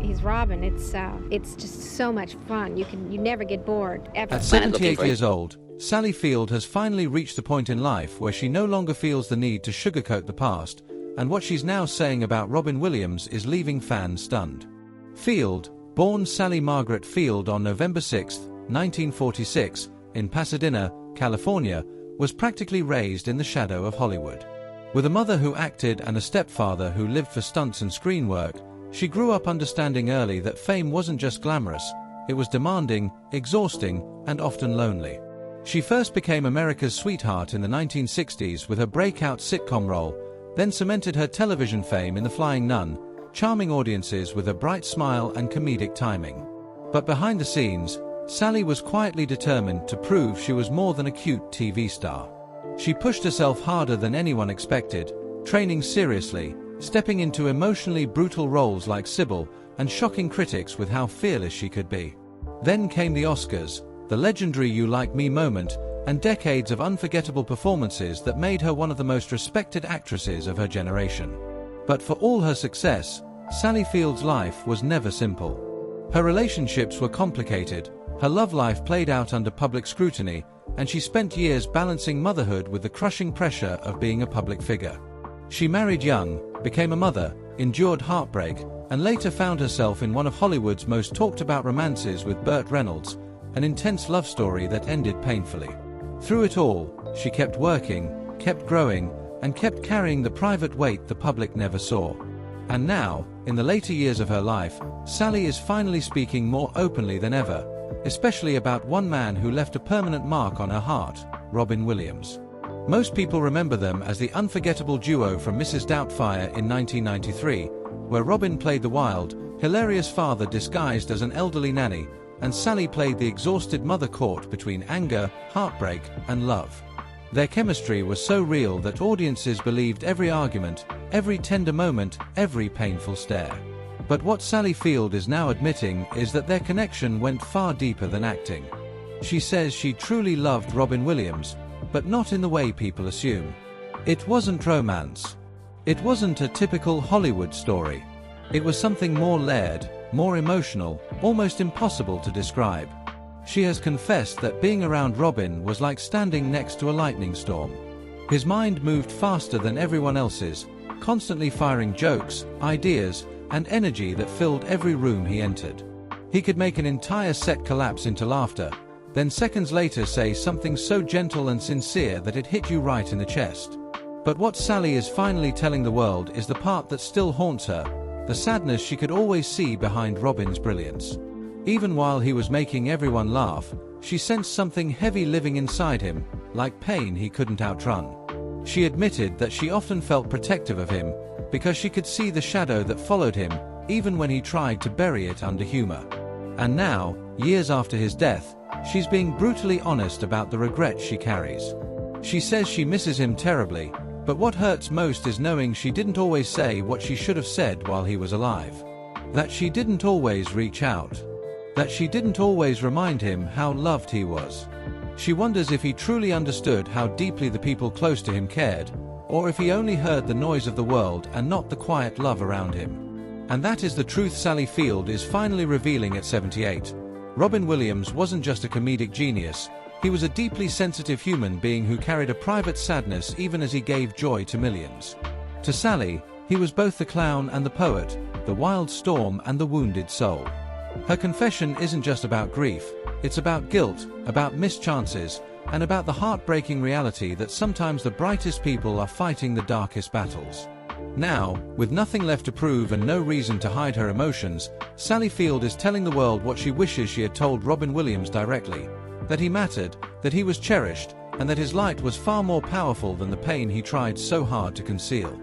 He's Robin. It's just so much fun. You never get bored ever. At 78 years old, Sally Field has finally reached the point in life where she no longer feels the need to sugarcoat the past, and what she's now saying about Robin Williams is leaving fans stunned. Field, born Sally Margaret Field on November 6, 1946, in Pasadena, California, was practically raised in the shadow of Hollywood. With a mother who acted and a stepfather who lived for stunts and screen work, she grew up understanding early that fame wasn't just glamorous, it was demanding, exhausting, and often lonely. She first became America's sweetheart in the 1960s with her breakout sitcom role, then cemented her television fame in The Flying Nun, charming audiences with her bright smile and comedic timing. But behind the scenes, Sally was quietly determined to prove she was more than a cute TV star. She pushed herself harder than anyone expected, training seriously, stepping into emotionally brutal roles like Sybil, and shocking critics with how fearless she could be. Then came the Oscars, the legendary You Like Me moment, and decades of unforgettable performances that made her one of the most respected actresses of her generation. But for all her success, Sally Field's life was never simple. Her relationships were complicated, her love life played out under public scrutiny, and she spent years balancing motherhood with the crushing pressure of being a public figure. She married young, became a mother, endured heartbreak, and later found herself in one of Hollywood's most talked-about romances with Burt Reynolds, an intense love story that ended painfully. Through it all, she kept working, kept growing, and kept carrying the private weight the public never saw. And now, in the later years of her life, Sally is finally speaking more openly than ever, especially about one man who left a permanent mark on her heart, Robin Williams. Most people remember them as the unforgettable duo from Mrs. Doubtfire in 1993, where Robin played the wild, hilarious father disguised as an elderly nanny, and Sally played the exhausted mother caught between anger, heartbreak, and love. Their chemistry was so real that audiences believed every argument, every tender moment, every painful stare. But what Sally Field is now admitting is that their connection went far deeper than acting. She says she truly loved Robin Williams, but not in the way people assume. It wasn't romance. It wasn't a typical Hollywood story. It was something more layered, more emotional, almost impossible to describe. She has confessed that being around Robin was like standing next to a lightning storm. His mind moved faster than everyone else's, constantly firing jokes, ideas, and energy that filled every room he entered. He could make an entire set collapse into laughter, then seconds later say something so gentle and sincere that it hit you right in the chest. But what Sally is finally telling the world is the part that still haunts her, the sadness she could always see behind Robin's brilliance. Even while he was making everyone laugh, she sensed something heavy living inside him, like pain he couldn't outrun. She admitted that she often felt protective of him, because she could see the shadow that followed him, even when he tried to bury it under humor. And now, years after his death, she's being brutally honest about the regret she carries. She says she misses him terribly, but what hurts most is knowing she didn't always say what she should have said while he was alive. That she didn't always reach out. That she didn't always remind him how loved he was. She wonders if he truly understood how deeply the people close to him cared, or if he only heard the noise of the world and not the quiet love around him. And that is the truth Sally Field is finally revealing at 78. Robin Williams wasn't just a comedic genius, he was a deeply sensitive human being who carried a private sadness even as he gave joy to millions. To Sally, he was both the clown and the poet, the wild storm and the wounded soul. Her confession isn't just about grief, it's about guilt, about missed chances, and about the heartbreaking reality that sometimes the brightest people are fighting the darkest battles. Now, with nothing left to prove and no reason to hide her emotions, Sally Field is telling the world what she wishes she had told Robin Williams directly: that he mattered, that he was cherished, and that his light was far more powerful than the pain he tried so hard to conceal.